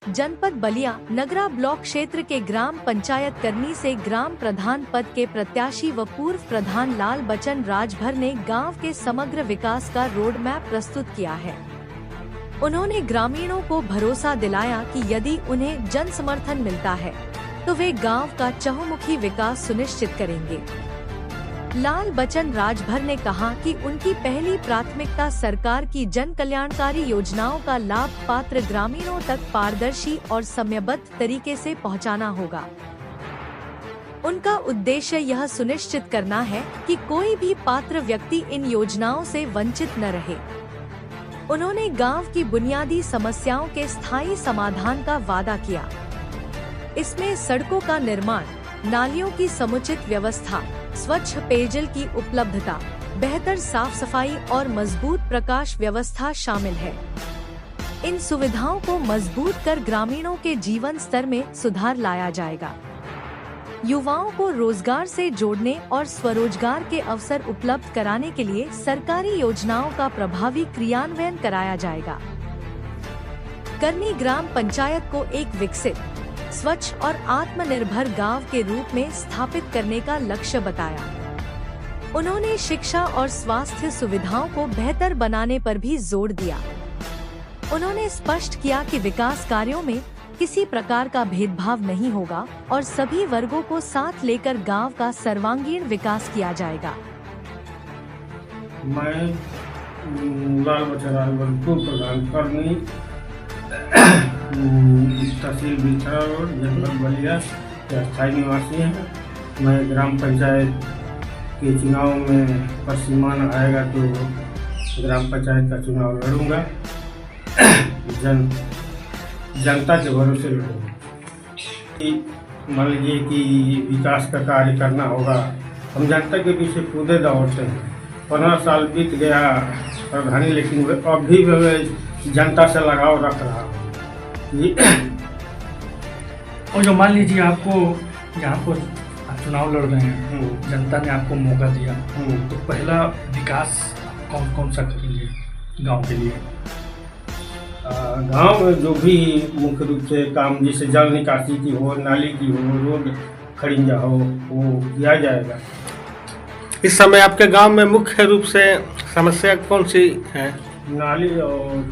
जनपद बलिया नगरा ब्लॉक क्षेत्र के ग्राम पंचायत करनी से ग्राम प्रधान पद के प्रत्याशी व पूर्व प्रधान लाल बचन राजभर ने गांव के समग्र विकास का रोड मैप प्रस्तुत किया है। उन्होंने ग्रामीणों को भरोसा दिलाया कि यदि उन्हें जन समर्थन मिलता है तो वे गांव का चहुमुखी विकास सुनिश्चित करेंगे। लाल बचन राजभर ने कहा कि उनकी पहली प्राथमिकता सरकार की जन कल्याणकारी योजनाओं का लाभ पात्र ग्रामीणों तक पारदर्शी और समयबद्ध तरीके से पहुंचाना होगा। उनका उद्देश्य यह सुनिश्चित करना है कि कोई भी पात्र व्यक्ति इन योजनाओं से वंचित न रहे। उन्होंने गांव की बुनियादी समस्याओं के स्थायी समाधान का वादा किया। इसमें सड़कों का निर्माण, नालियों की समुचित व्यवस्था, स्वच्छ पेयजल की उपलब्धता, बेहतर साफ सफाई और मजबूत प्रकाश व्यवस्था शामिल है। इन सुविधाओं को मजबूत कर ग्रामीणों के जीवन स्तर में सुधार लाया जाएगा। युवाओं को रोजगार से जोड़ने और स्वरोजगार के अवसर उपलब्ध कराने के लिए सरकारी योजनाओं का प्रभावी क्रियान्वयन कराया जाएगा। करनी ग्राम पंचायत को एक विकसित, स्वच्छ और आत्मनिर्भर गांव के रूप में स्थापित करने का लक्ष्य बताया। उन्होंने शिक्षा और स्वास्थ्य सुविधाओं को बेहतर बनाने पर भी जोर दिया। उन्होंने स्पष्ट किया कि विकास कार्यों में किसी प्रकार का भेदभाव नहीं होगा और सभी वर्गों को साथ लेकर गांव का सर्वांगीण विकास किया जाएगा। मैं लाल बचन राजभर प्रधान करनी तहसील बिछड़ा रोड जनपद बलिया के स्थायी निवासी हैं। मैं ग्राम पंचायत के चुनाव में पश्चिमान आएगा तो ग्राम पंचायत का चुनाव लड़ूंगा। जनता के भरोसे लड़ूंगा। मान लीजिए कि विकास का कार्य करना होगा, हम जनता के पीछे कूदे दौड़ते हैं। 15 साल बीत गया प्रधानी, लेकिन अभी भी जनता से लगाव रख रहा हूँ। और जो मान लीजिए आपको यहाँ पर चुनाव लड़ रहे हैं, जनता ने आपको मौका दिया, तो पहला विकास कौन सा करेंगे गांव के लिए? गांव में जो भी मुख्य रूप से काम, जैसे जल निकासी की हो, नाली की हो, रोड खड़िंजा हो, वो किया जाएगा। इस समय आपके गांव में मुख्य रूप से समस्या कौन सी है? नाली और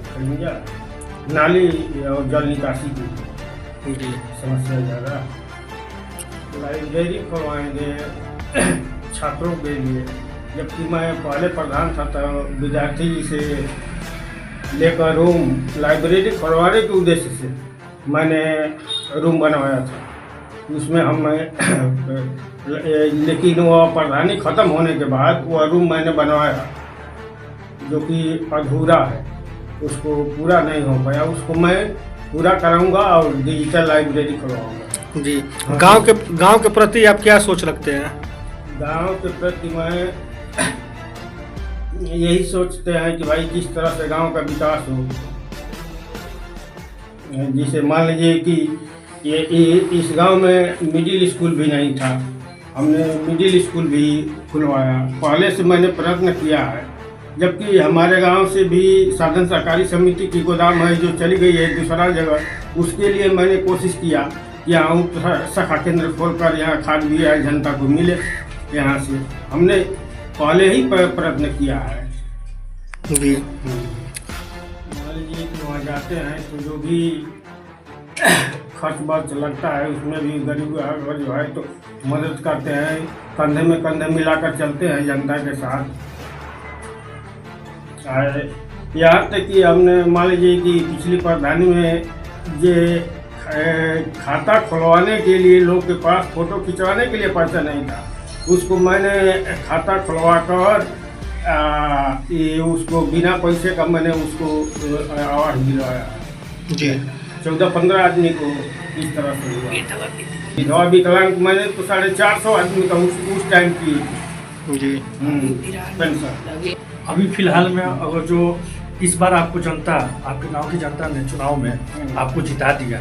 खड़िंजा, नाली और जल निकासी की समस्या ज़्यादा। लाइब्रेरी खुलवाएंगे छात्रों के लिए, जबकि मैं पहले प्रधान था तो विद्यार्थी से लेकर रूम लाइब्रेरी खुलवाने के उद्देश्य से मैंने रूम बनवाया था। उसमें हम लेकिन वह प्रधानी ख़त्म होने के बाद वह रूम मैंने बनवाया जो कि अधूरा है, उसको पूरा नहीं हो पाया। उसको मैं पूरा कराऊंगा और डिजिटल लाइब्रेरी करवाऊंगा। जी, गांव के प्रति आप क्या सोच रखते हैं? गांव के प्रति मैं यही सोचते हैं कि भाई किस तरह से गांव का विकास हो। जिसे मान लीजिए कि ये इस गांव में मिडिल स्कूल भी नहीं था, हमने मिडिल स्कूल भी खुलवाया। पहले से मैंने प्रयत्न किया है, जबकि हमारे गांव से भी साधन सहकारी समिति की गोदाम है जो चली गई है दूसरा जगह, उसके लिए मैंने कोशिश किया यहाँ शाखा केंद्र खोलकर यहाँ खाद भी है, जनता को मिले। यहाँ से हमने पहले ही प्रयत्न किया है। जी, मान लीजिए कि वहाँ जाते हैं तो जो भी खर्च बर्च लगता है उसमें भी गरीब अगर जो है तो मदद करते हैं, कंधे में कंधे मिलाकर चलते हैं जनता के साथ। यहाँ तक कि हमने मान लीजिए कि पिछली प्रधानी में ये खाता खुलवाने के लिए लोग के पास फोटो खिंचवाने के लिए पैसा नहीं था, उसको मैंने खाता खुलवा कर ये उसको बिना पैसे का मैंने उसको आवास दिलवाया। जी, 14-15 आदमी को इस तरह से हुआ। विधवा विकलांग मैंने तो 450 आदमी का उस टाइम की जी पेंशन। अभी फिलहाल में अगर जो इस बार आपको जनता, आपके गांव की जनता ने चुनाव में आपको जिता दिया,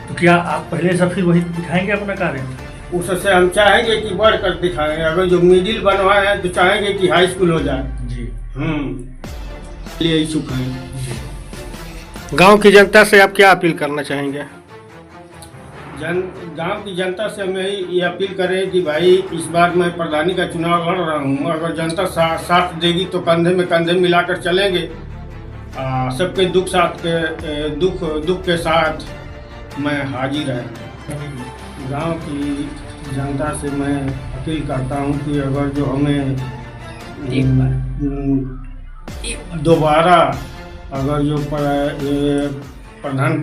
तो क्या आप पहले से फिर वही दिखाएंगे अपना कार्य? उससे हम चाहेंगे कि बढ़ कर दिखाएं। अगर जो मिडिल बनवाए हैं तो चाहेंगे कि हाई स्कूल हो जाए। जी, लिए इच्छुक हैं। गांव की जनता से आप क्या अपील करना चाहेंगे? गांव की जनता से मैं ये अपील करें कि भाई इस बार मैं प्रधानी का चुनाव लड़ रहा हूँ, अगर जनता साथ देगी तो कंधे में कंधे मिलाकर चलेंगे। सबके दुख के साथ मैं हाजिर है। गांव की जनता से मैं अपील करता हूँ कि अगर जो हमें दोबारा अगर जो प्रधान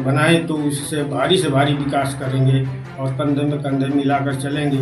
बनाए तो उससे भारी से भारी विकास करेंगे और कंधे में कंधे मिलाकर चलेंगे।